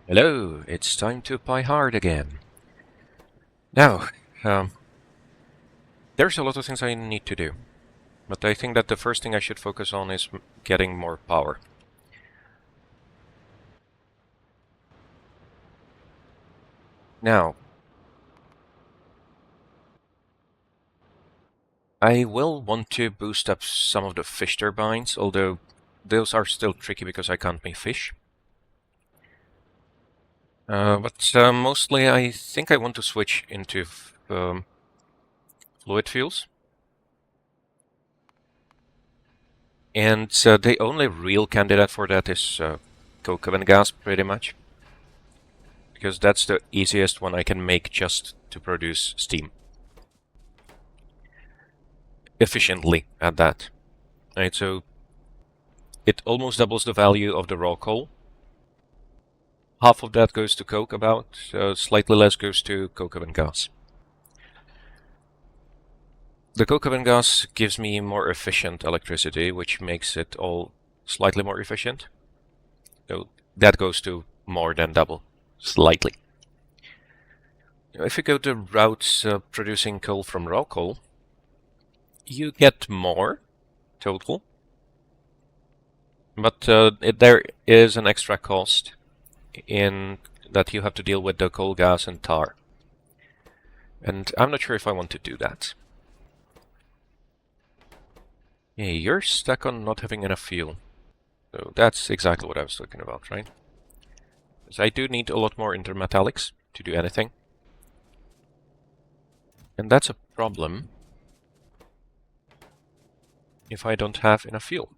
Hello, it's time to PyHard again. Now, um, there's a lot of things I need to do, but I think that the first thing I should focus on is getting more power. Now, I will want to boost up some of the fish turbines, although those are still tricky because I can't make fish. But mostly I think I want to switch into fluid fuels. And the only real candidate for that is coke oven gas, pretty much. Because that's the easiest one I can make just to produce steam. Efficiently at that. Right, so it almost doubles the value of the raw coal. Half of that goes to coke about, slightly less goes to coke oven gas. The coke oven gas gives me more efficient electricity, which makes it all slightly more efficient. So that goes to more than double, slightly. If you go the routes producing coal from raw coal, you get more total, but there is an extra cost in that you have to deal with the coal gas and tar. And I'm not sure if I want to do that. Hey, you're stuck on not having enough fuel. So that's exactly what I was talking about, right? Because I do need a lot more intermetallics to do anything. And that's a problem if I don't have enough fuel.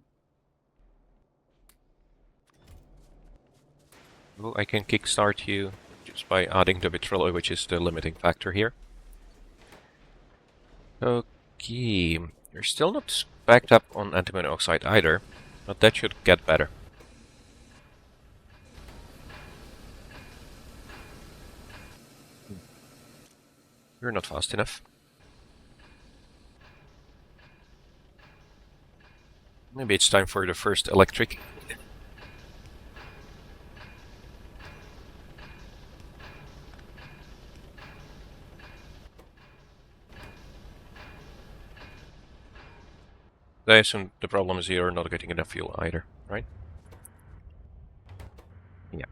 Oh, I can kickstart you just by adding the vitriol, which is the limiting factor here. Okay, you're still not backed up on antimony oxide either, but that should get better. You're not fast enough. Maybe it's time for the first electric. I assume the problem is you're not getting enough fuel either, right? Yeah.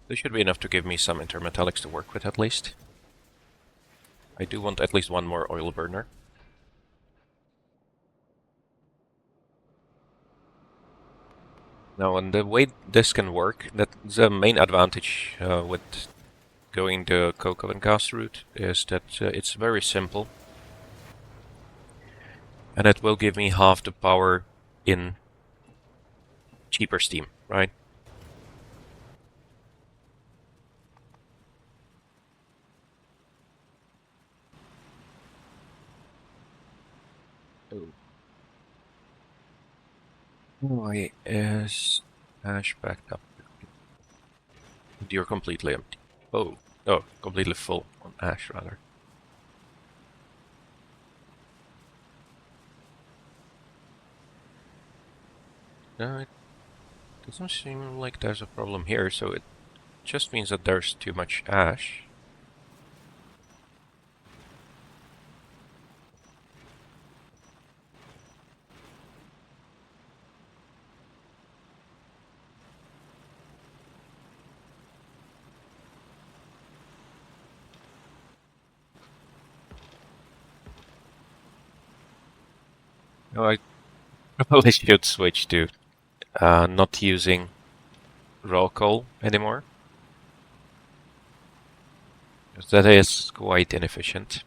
This should be enough to give me some intermetallics to work with at least. I do want at least one more oil burner. Now, and the way this can work, that's the main advantage with going the coke oven gas route, is that it's very simple. And it will give me half the power in cheaper steam, right? Oh. Why is ash backed up? You're completely empty. Oh, oh, completely full on ash, rather. No, it doesn't seem like there's a problem here, so it just means that there's too much ash. No, I probably should switch to not using raw coal anymore. Because that is quite inefficient.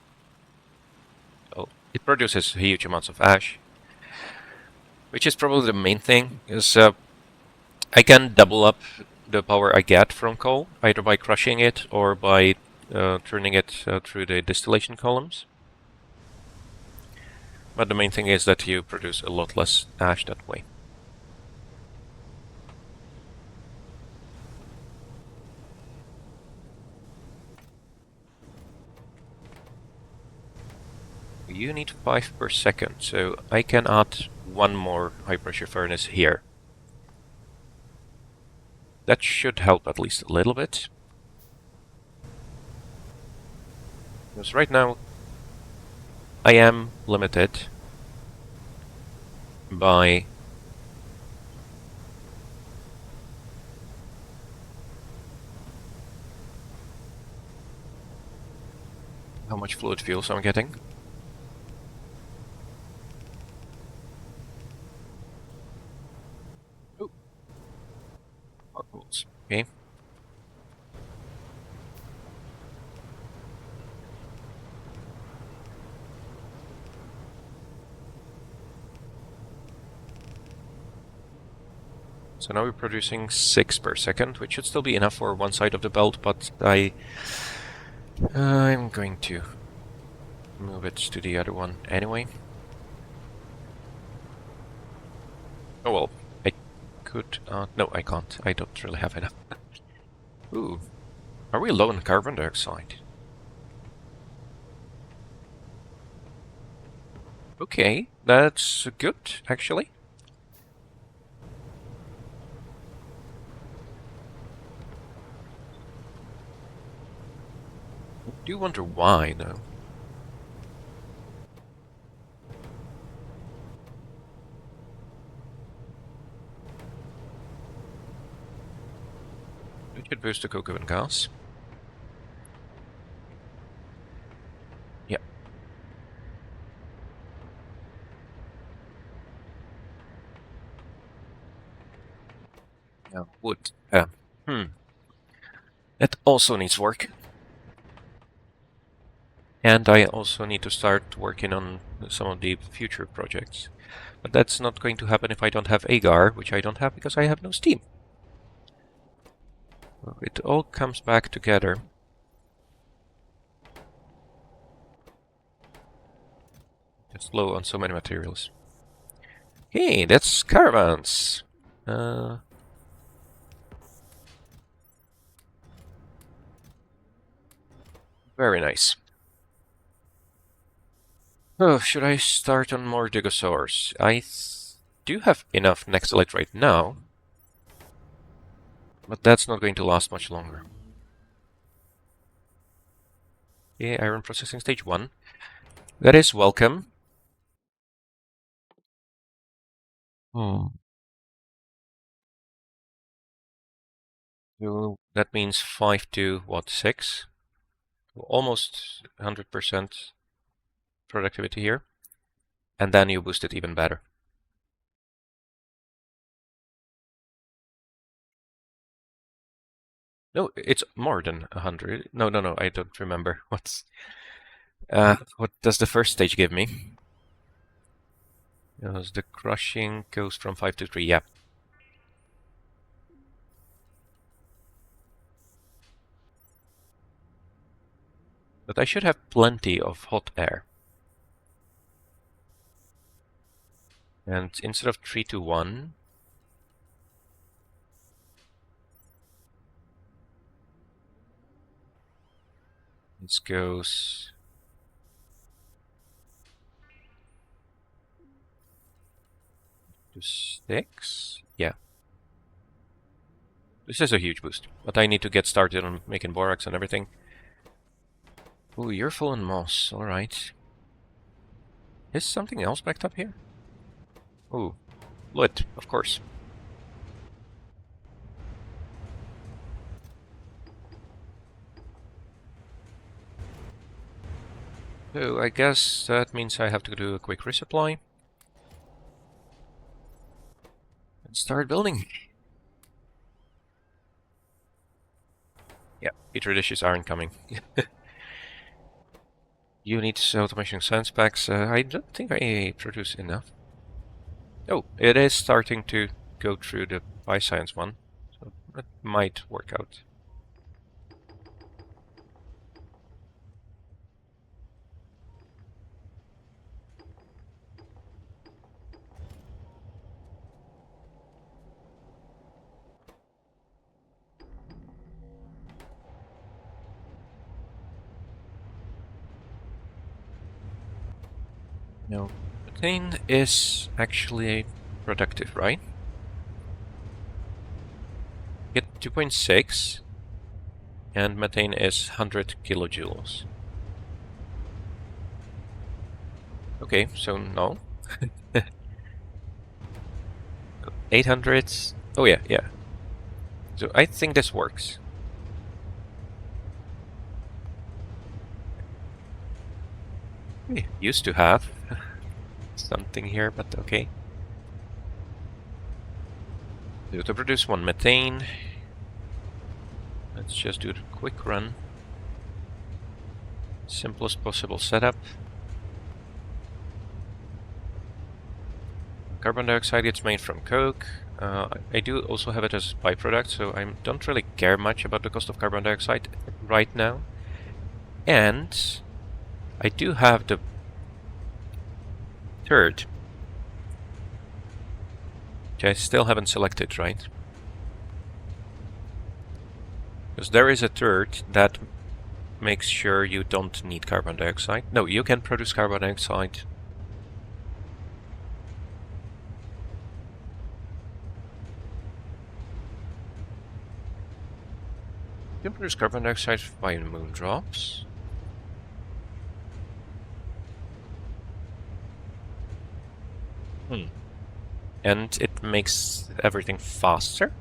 Oh, it produces huge amounts of ash. Which is probably the main thing, is I can double up the power I get from coal, either by crushing it or by turning it through the distillation columns. But the main thing is that you produce a lot less ash that way. you need 5 per second, so I can add one more high pressure furnace here. That should help at least a little bit. Because right now I am limited by how much fluid fuels I'm getting. Oh, okay. So now we're producing 6 per second, which should still be enough for one side of the belt, but I'm going to move it to the other one anyway. Oh well, I could... no, I can't. I don't really have enough. Ooh, are we low in carbon dioxide? Okay, that's good, actually. I do wonder why, though. It should boost the coke oven gas. Yeah. Now, wood. That also needs work. And I also need to start working on some of the future projects. But that's not going to happen if I don't have agar, which I don't have because I have no steam. It all comes back together. It's low on so many materials. Hey, that's caravans. Very nice. Oh, should I start on more Digosaurs? I do have enough Nexalite right now, but that's not going to last much longer. Yeah, iron processing stage 1. That is welcome. So that means 5 to, what, 6? Almost 100% productivity here. And then you boost it even better. No, it's more than 100. No, I don't remember. What does the first stage give me? The crushing goes from 5 to 3, yeah. But I should have plenty of hot air. And instead of 3 to 1, this goes... to 6? Yeah. This is a huge boost, but I need to get started on making borax and everything. Ooh, you're full in moss, alright. Is something else backed up here? Ooh, lit, of course. So I guess that means I have to do a quick resupply. And start building. Yeah, petri dishes aren't coming. Unit automation science packs. I don't think I produce enough. Oh, it is starting to go through the bioscience one, so it might work out. No, methane is actually productive, right? Get 2.6, and methane is 100 kilojoules. Okay, so no. 800. Oh yeah, yeah. So I think this works. We used to have something here, but okay. So to produce 1 methane, let's just do the quick run. Simplest possible setup. Carbon dioxide gets made from coke. I do also have it as a byproduct, so I don't really care much about the cost of carbon dioxide right now. And I do have the third, which I still haven't selected, right? Because there is a third that makes sure you don't need carbon dioxide. No, you can produce carbon dioxide. You can produce carbon dioxide by moon drops. And it makes everything faster.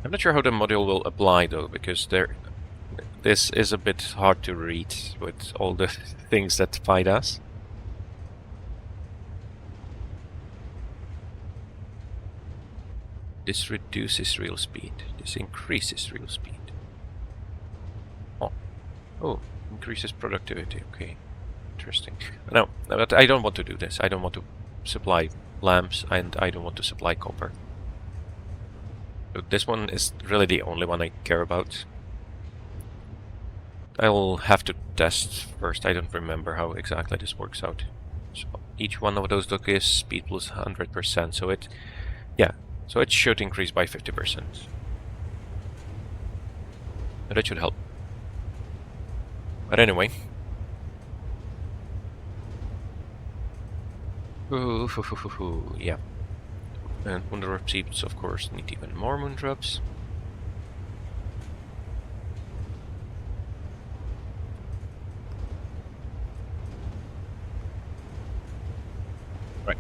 I'm not sure how the module will apply though, because this is a bit hard to read with all the things that Pi does. This reduces real speed. This increases real speed. Oh, increases productivity. Okay, interesting. No, but I don't want to do this. I don't want to supply lamps, and I don't want to supply copper. So this one is really the only one I care about. I'll have to test first. I don't remember how exactly this works out. So each one of those gives speed plus 100%. So so it should increase by 50%. And that should help. But anyway. Yeah. And moondrop seeds, of course, need even more moondrops. Right.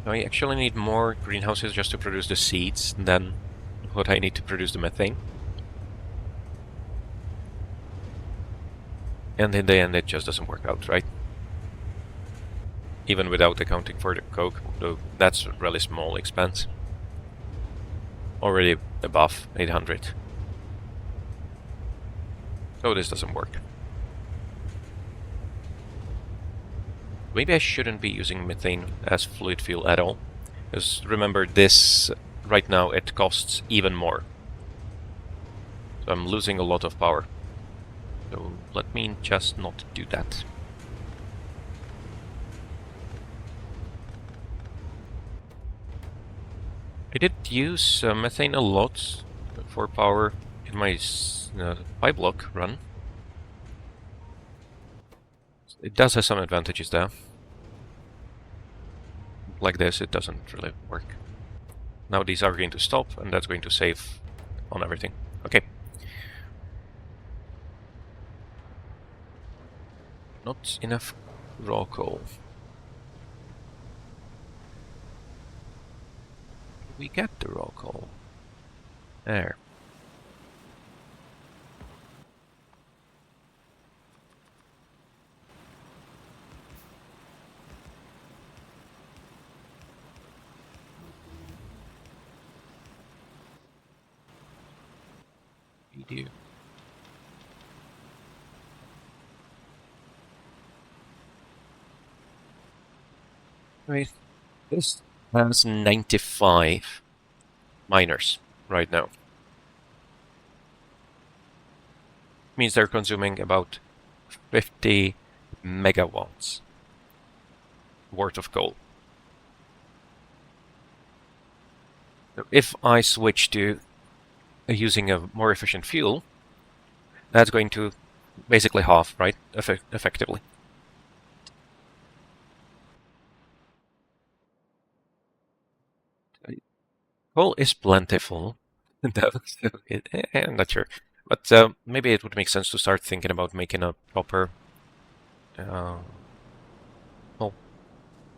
I actually need more greenhouses just to produce the seeds than what I need to produce the methane. And in the end, it just doesn't work out, right? Even without accounting for the coke, though that's a really small expense. Already above 800. So this doesn't work. Maybe I shouldn't be using methane as fluid fuel at all. Because remember, this right now it costs even more. So I'm losing a lot of power. So let me just not do that. I did use methane a lot for power in my PyBlock run. It does have some advantages there. Like this, it doesn't really work. Now these are going to stop, and that's going to save on everything. Okay. Not enough raw coal. We get the raw coal. There. We do. Right. This has 95 miners right now. Means they're consuming about 50 megawatts worth of coal. So if I switch to using a more efficient fuel, that's going to basically half, right? Effectively. Coal is plentiful. I'm not sure. But maybe it would make sense to start thinking about making a proper uh, well,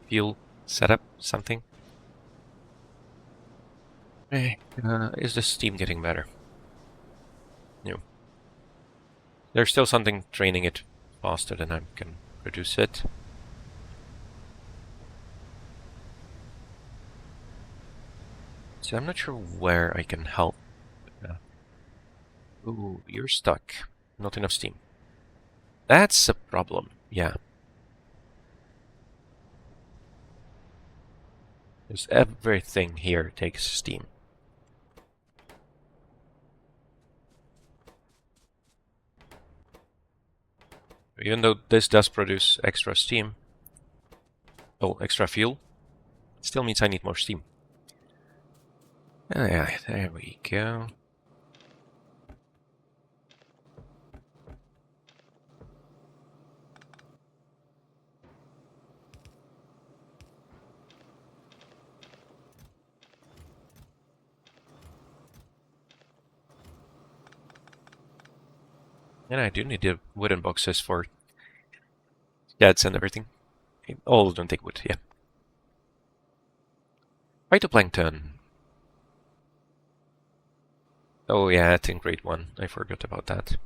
fuel setup, something. Is the steam getting better? No. There's still something draining it faster than I can produce it. So I'm not sure where I can help. Ooh, you're stuck. Not enough steam. That's a problem, yeah. Because everything here takes steam. Even though this does produce extra steam, extra fuel, it still means I need more steam. Oh yeah, there we go. And I do need the wooden boxes for sheds and everything. All don't take wood, yeah. Phytoplankton. Oh yeah, it's in grade 1. I forgot about that.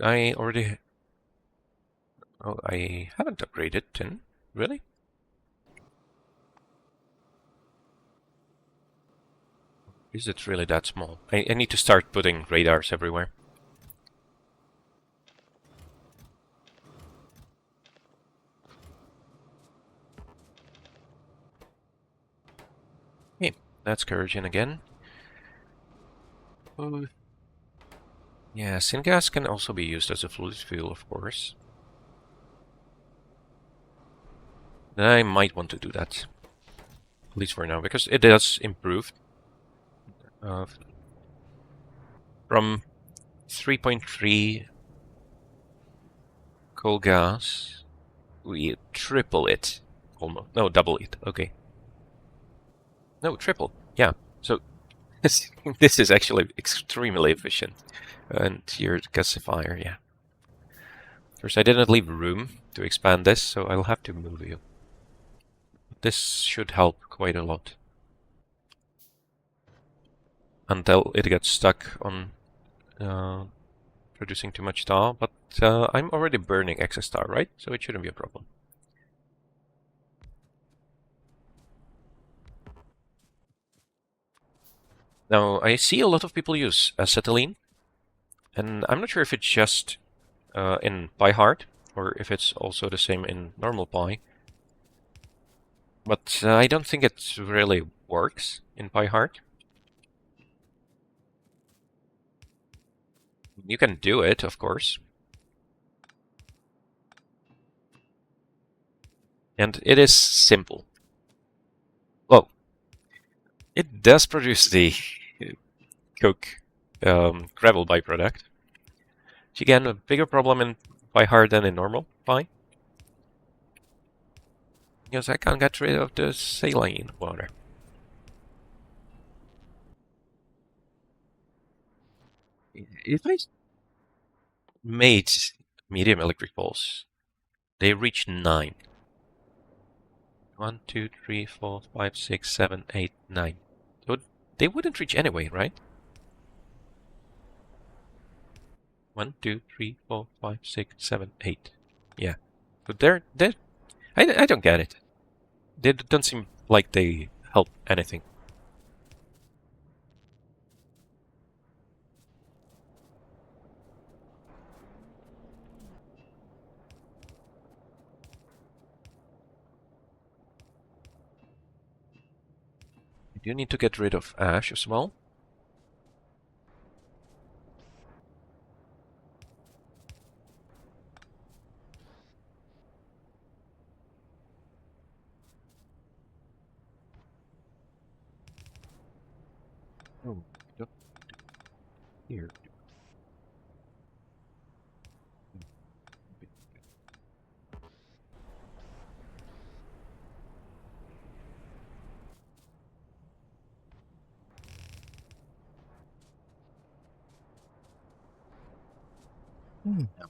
I already... Oh, I haven't upgraded tin. Really? Is it really that small? I need to start putting radars everywhere. Hey, that's Couragean again. Oh. Yeah, Syngas can also be used as a fluid fuel, of course. I might want to do that. At least for now, because it does improve. From 3.3 coal gas, we triple it. Almost. No, double it. Okay. No, triple. Yeah. So this is actually extremely efficient. And your gasifier, yeah. First, I didn't leave room to expand this, so I'll have to move you. This should help quite a lot. Until it gets stuck on producing too much tar, but I'm already burning excess tar, right? So it shouldn't be a problem. Now, I see a lot of people use acetylene, and I'm not sure if it's just in PyHard, or if it's also the same in normal Py. But I don't think it really works in PyHard. You can do it, of course. And it is simple. Well, it does produce the coke gravel byproduct. Which again, a bigger problem in PyHard than in normal Py. Because I can't get rid of the saline water. If I made medium electric pulse, they reach 9. 1, 2, 3, 4, 5, 6, 7, 8, 9. So they wouldn't reach anyway, right? 1, 2, 3, 4, 5, 6, 7, 8. Yeah. But they're I don't get it. They don't seem like they help anything. I do need to get rid of ash as well. Oh, not here.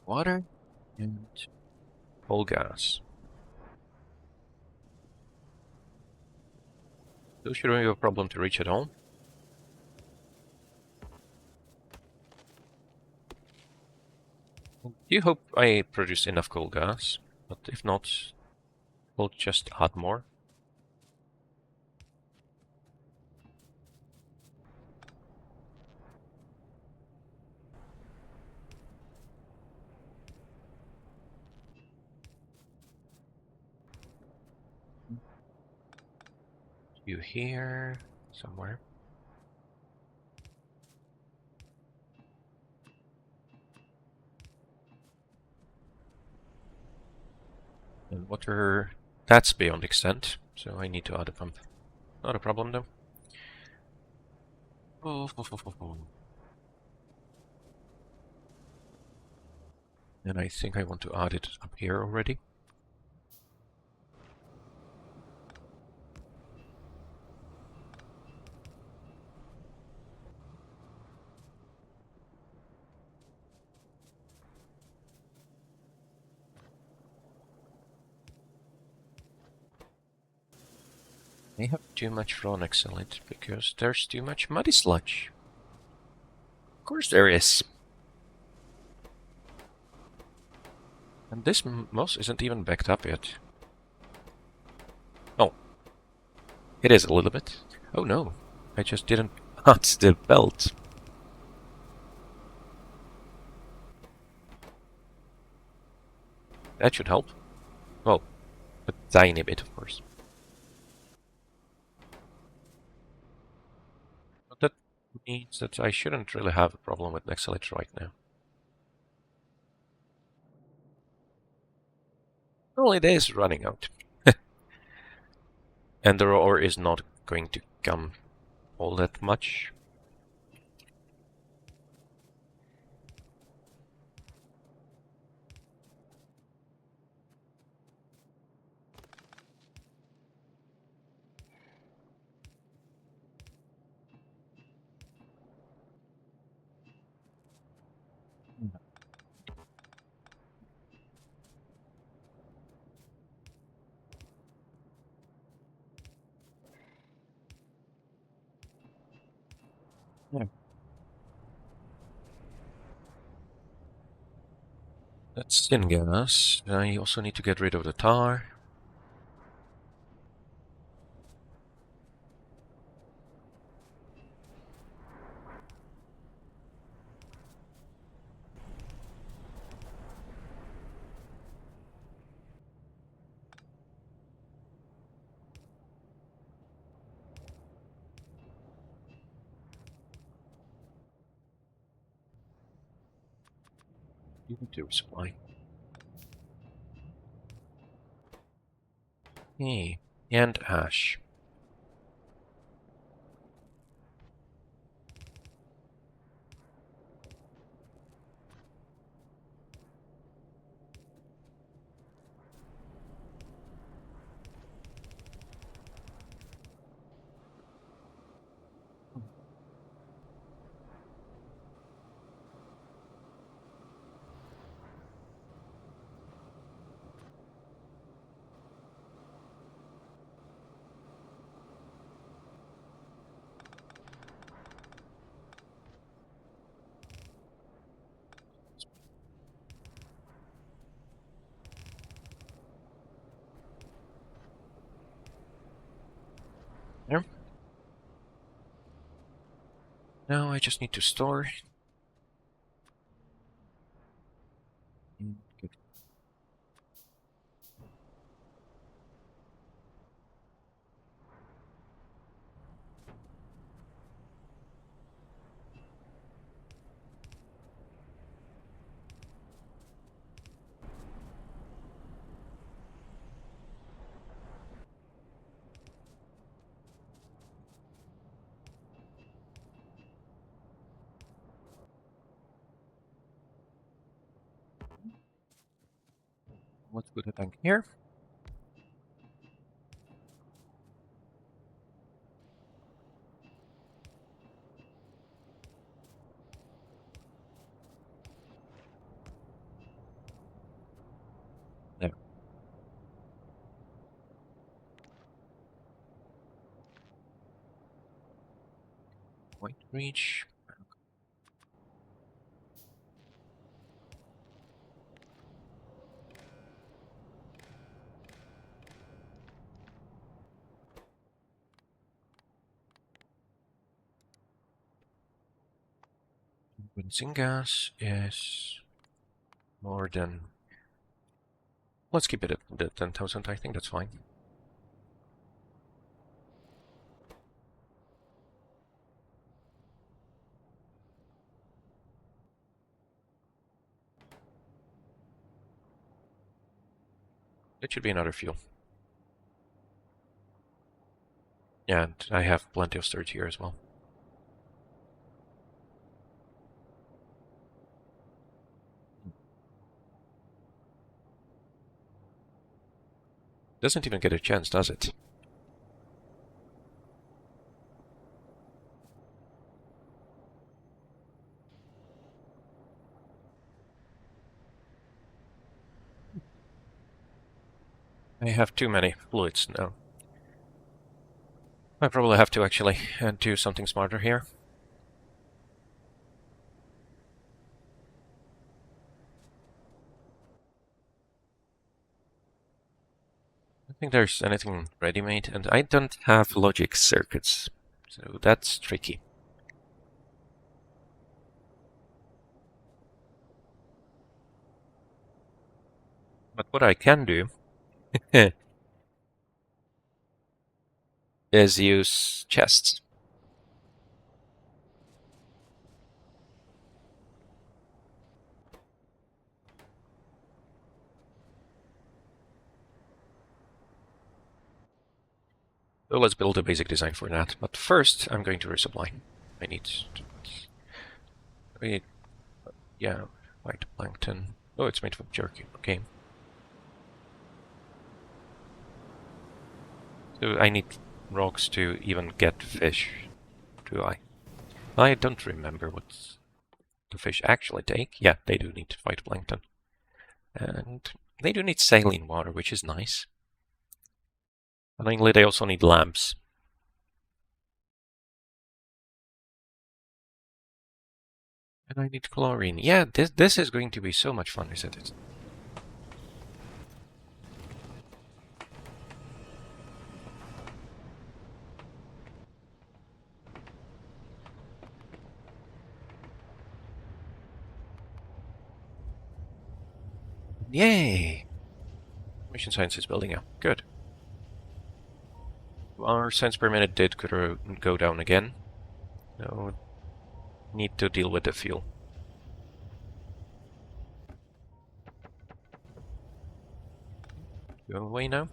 Water and coal gas. So should we have a problem to reach at home? I do hope I produce enough coal gas, but if not, we'll just add more. You here somewhere? And water, that's beyond extent, so I need to add a pump. Not a problem though. And I think I want to add it up here already. I have too much raw excellent because there's too much muddy sludge. Of course there is. And this moss isn't even backed up yet. Oh. It is a little bit. Oh no. I just didn't add the belt. That should help. Well, a tiny bit, of course. But that means that I shouldn't really have a problem with Nexalit right now. Well, it is running out. And the ore is not going to come all that much. Yeah. That's Syngas. I also need to get rid of the tar. You need to resupply. Hey, and ash. There. Now I just need to store. Good. Let's put a tank here. There. Point reach. When Syngas is more than... Let's keep it at the 10,000, I think that's fine. It should be another fuel. Yeah, and I have plenty of storage here as well. Doesn't even get a chance, does it? I have too many fluids now. I probably have to actually do something smarter here. I don't think there's anything ready-made, and I don't have logic circuits, so that's tricky. But what I can do is use chests. So let's build a basic design for that. But first, I'm going to resupply. I need to... Yeah, white plankton. Oh, it's made from jerky. Okay. So I need rocks to even get fish, do I? I don't remember what the fish actually take. Yeah, they do need phytoplankton. And they do need saline water, which is nice. Annoyingly, they also need lamps. And I need chlorine. Yeah, this is going to be so much fun, isn't it? Yay! Mission science is building up. Good. Our cents per minute did go down again. So, need to deal with the fuel. Go away now.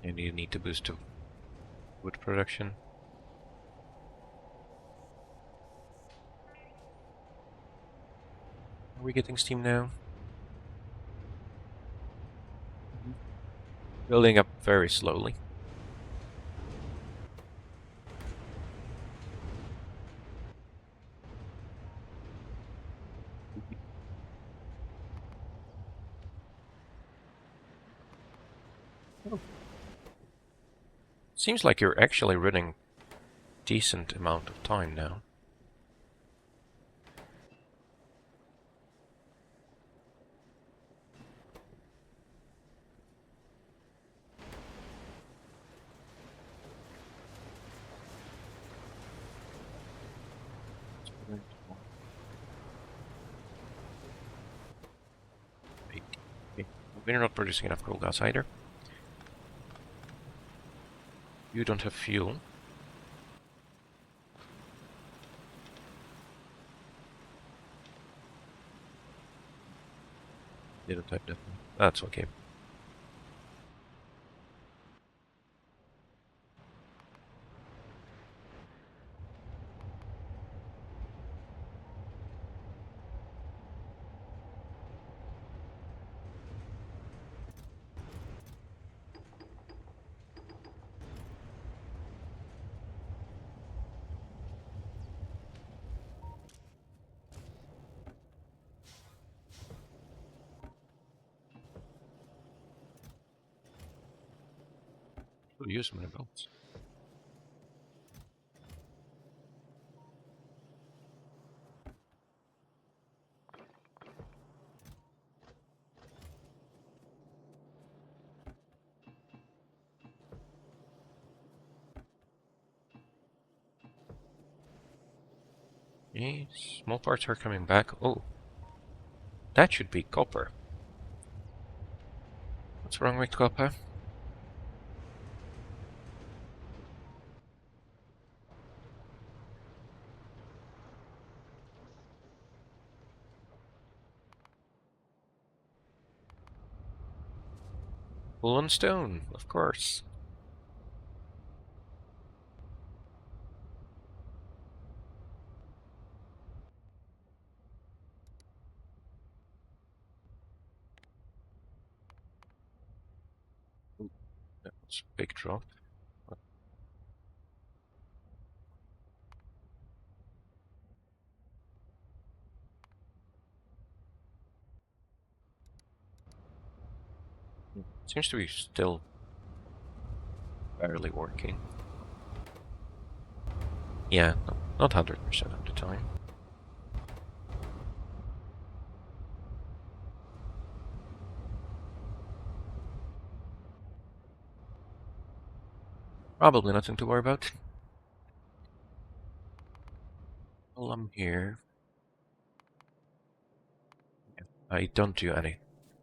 And you need to boost the wood production. Are we getting steam now? Building up very slowly. Oh. Seems like you're actually running decent amount of time now. We're not producing enough coal gas either. You don't have fuel. They don't have that. That's okay. We'll use many belts. Okay, small parts are coming back. Oh, that should be copper. What's wrong with copper? Wool and stone, of course. Ooh, that was a big drop. Seems to be still barely working. Yeah, not 100% of the time. Probably nothing to worry about. Well, I'm here. Yeah, I don't do any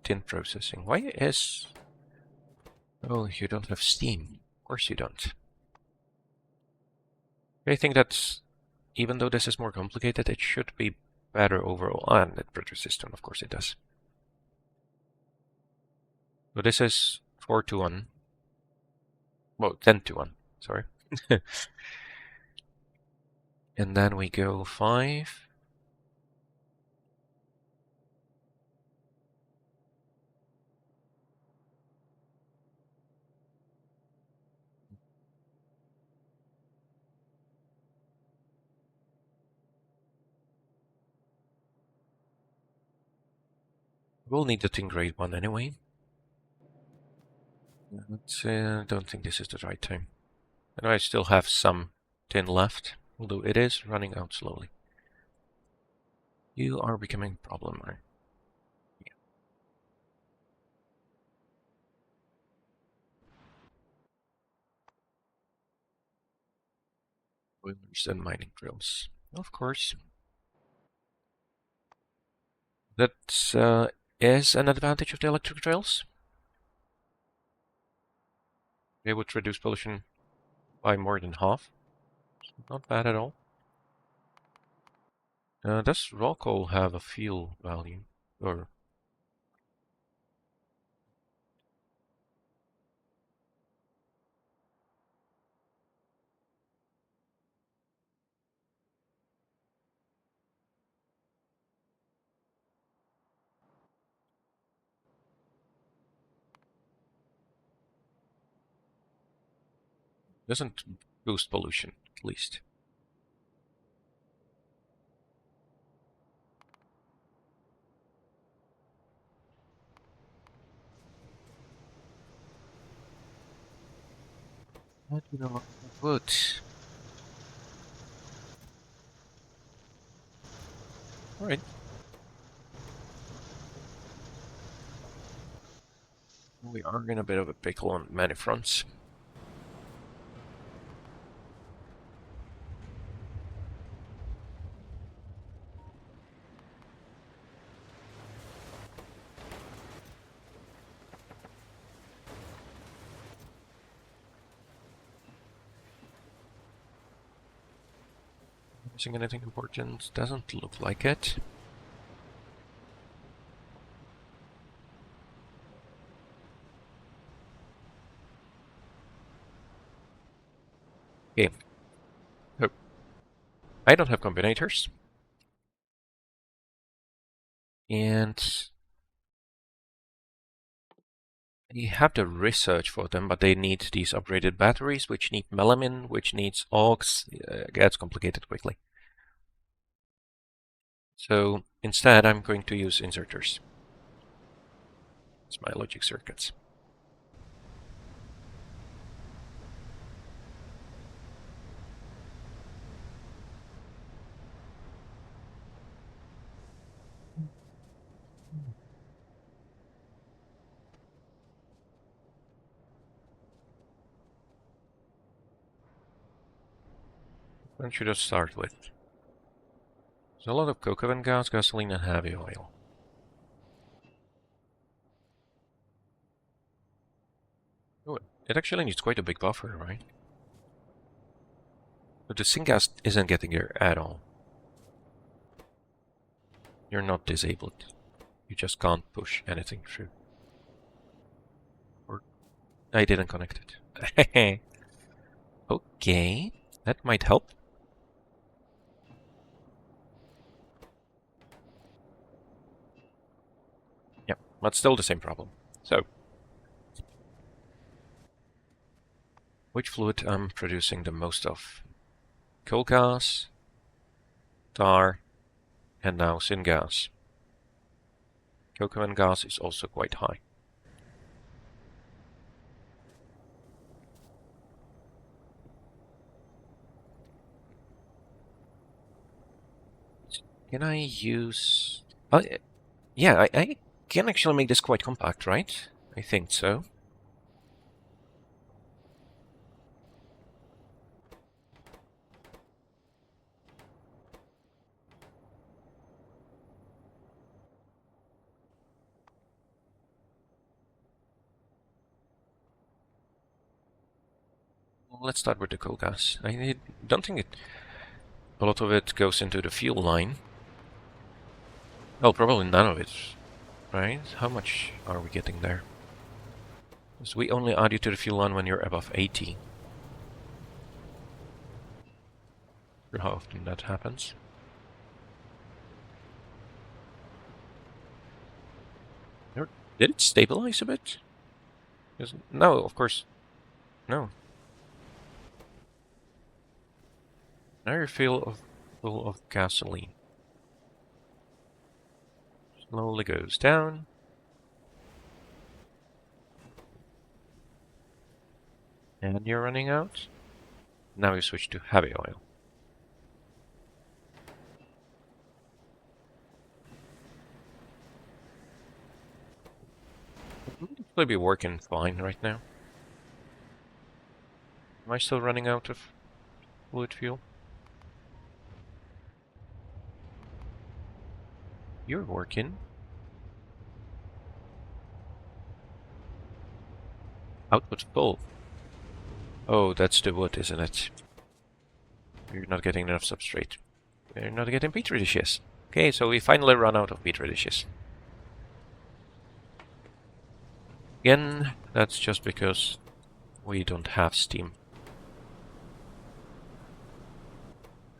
tin processing. Why is... Oh, you don't have steam. Of course you don't. I think that's... Even though this is more complicated, it should be better overall. And it produces stone, of course it does. So this is 4 to 1. Well, 10 to 1, sorry. And then we go 5. We'll need the tin grade one anyway. But don't think this is the right time. And I still have some tin left, although it is running out slowly. You are becoming a problem, right? Yeah. Boilers and mining drills. Of course. That is an advantage of the electric drills. They would reduce pollution by more than half. Not bad at all. Does raw coal have a fuel value? Or doesn't boost pollution, at least. What do you know wood? Alright. We are in a bit of a pickle on many fronts. Missing anything important? Doesn't look like it. Okay. So, I don't have combinators. And you have to research for them, but they need these upgraded batteries, which need melamine, which needs aux. It gets complicated quickly. So instead, I'm going to use inserters. It's my logic circuits. When should I start with? There's a lot of coke oven gas, gasoline, and heavy oil. Oh, it actually needs quite a big buffer, right? But the Syngas isn't getting there at all. You're not disabled. You just can't push anything through. Or I didn't connect it. Okay, that might help. Yeah, but still the same problem. So, which fluid I'm producing the most of? Coal gas, tar, and now syngas. Coke oven gas is also quite high. Can I use... Oh, yeah, I can actually make this quite compact, right? I think so. Let's start with the coal gas. I don't think a lot of it goes into the fuel line. Well, probably none of it, right? How much are we getting there? So we only add you to the fuel line when you're above 80. How often that happens. Did it stabilize a bit? No, of course. No. Now you're full of gasoline. Slowly goes down. And you're running out. Now you switch to heavy oil. It will be working fine right now. Am I still running out of fluid fuel? You're working. Output full. Oh, that's the wood, isn't it? You're not getting enough substrate. You're not getting petri dishes. Okay, so we finally run out of petri dishes. Again, that's just because we don't have steam.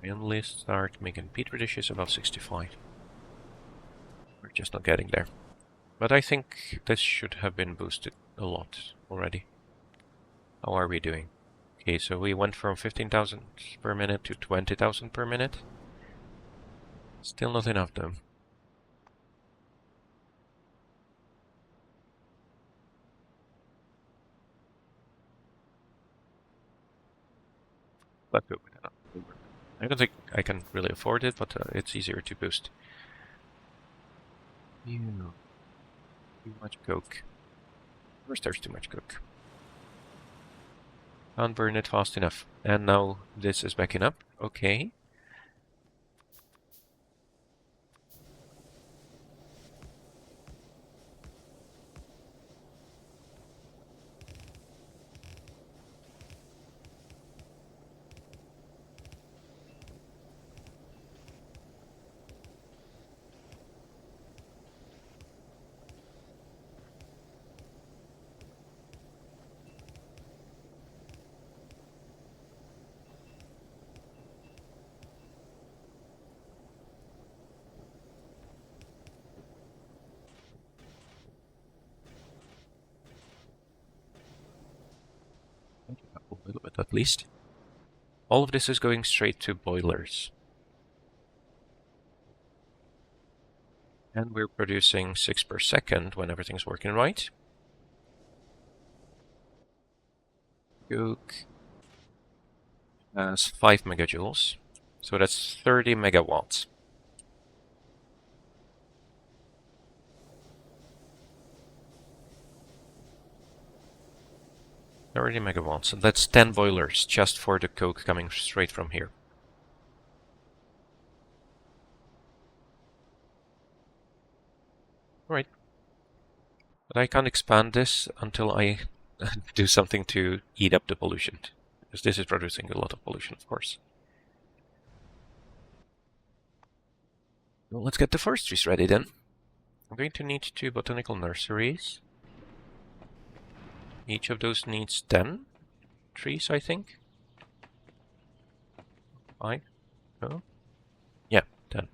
We only start making petri dishes above 65. We're just not getting there. But I think this should have been boosted a lot already. How are we doing? Okay, so we went from 15,000 per minute to 20,000 per minute. Still not enough though. Let's go with that. I don't think I can really afford it, but it's easier to boost. Ew. Too much coke. First there's too much coke. Can't burn it fast enough. And now this is backing up. Okay. A little bit at least. All of this is going straight to boilers. And we're producing 6 per second when everything's working right. Coke has 5 megajoules, so that's 30 megawatts. 30 megawatts, and that's 10 boilers just for the coke coming straight from here. But I can't expand this until I do something to eat up the pollution. Because this is producing a lot of pollution, of course. Well, let's get the forestries ready then. I'm going to need 2 botanical nurseries. Each of those needs 10 trees, I think. 5? No? Yeah, 10.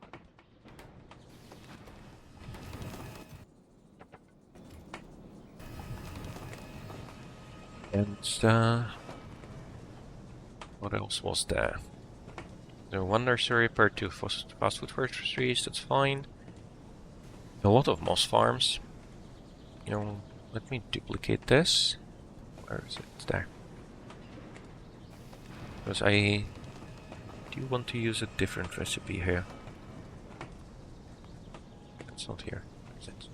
And what else was there? There 1 nursery per 2 fast food forestries, that's fine. A lot of moss farms. You know, let me duplicate this. Where is it? It's there. Because I do want to use a different recipe here. It's not here. Is it?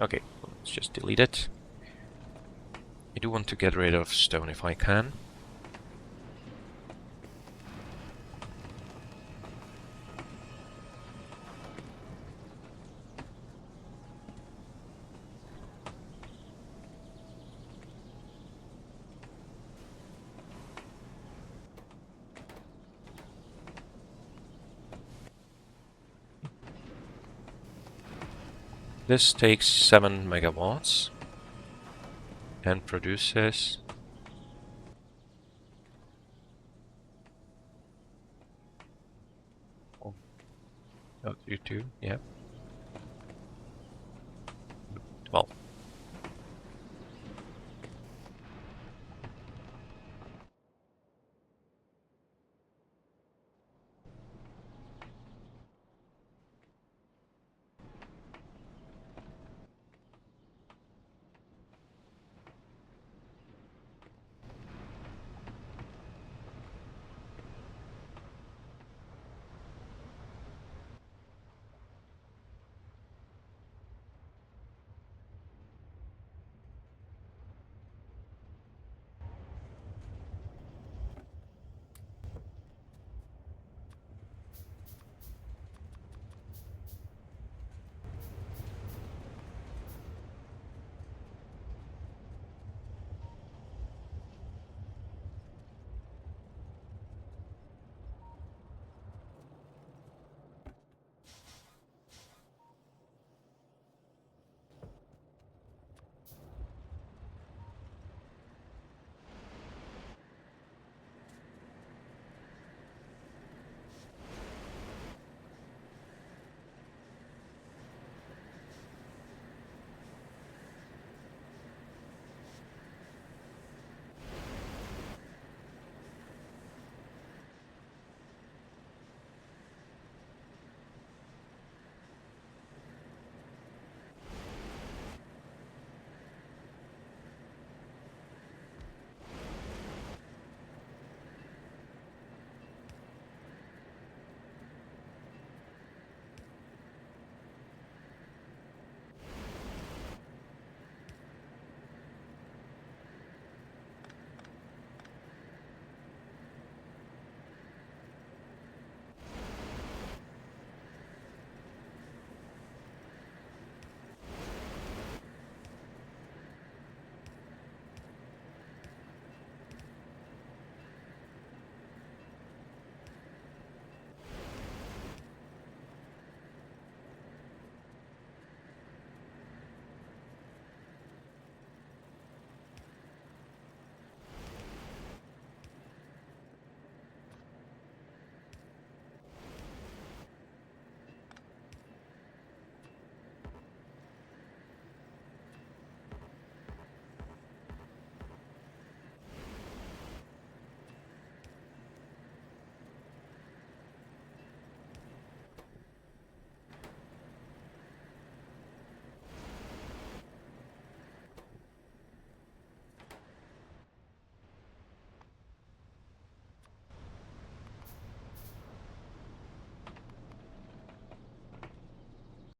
Okay, let's just delete it. I do want to get rid of stone if I can. This takes 7 megawatts and produces you too, yeah. Well,